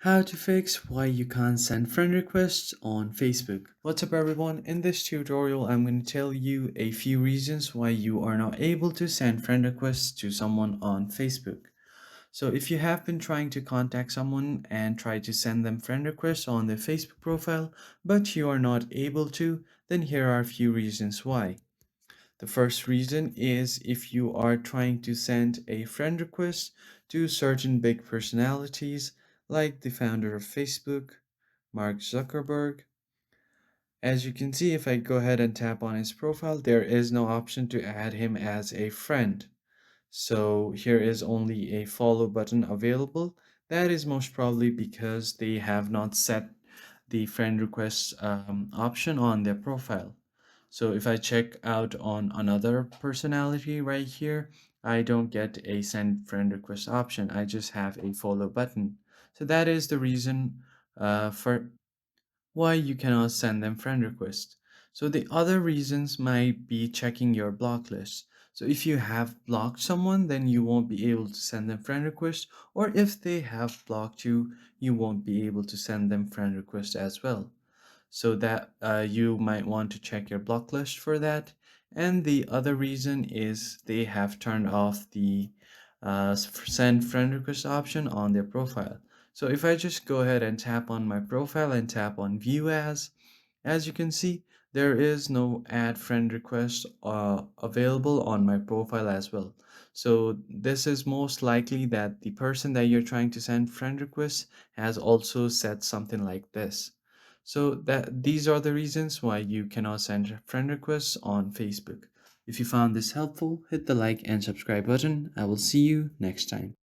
How to fix why you can't send friend requests on Facebook. What's up everyone? In this tutorial, I'm going to tell you a few reasons why you are not able to send friend requests to someone on Facebook. So if you have been trying to contact someone and try to send them friend requests on their Facebook profile, but you are not able to, then here are a few reasons why. The first reason is if you are trying to send a friend request to certain big personalities like the founder of Facebook, Mark Zuckerberg. As you can see, if I go ahead and tap on his profile, there is no option to add him as a friend. So here is only a follow button available. That is most probably because they have not set the friend request option on their profile. So if I check out on another personality right here, I don't get a send friend request option. I just have a follow button. So that is the reason for why you cannot send them friend requests. So the other reasons might be checking your block list. So if you have blocked someone, then you won't be able to send them friend requests, or if they have blocked you, you won't be able to send them friend requests as well. So that you might want to check your block list for that. And the other reason is they have turned off the send friend request option on their profile. So if I just go ahead and tap on my profile and tap on view as you can see, there is no add friend request available on my profile as well. So this is most likely that the person that you're trying to send friend requests has also said something like this. So that these are the reasons why you cannot send friend requests on Facebook. If you found this helpful, hit the like and subscribe button. I will see you next time.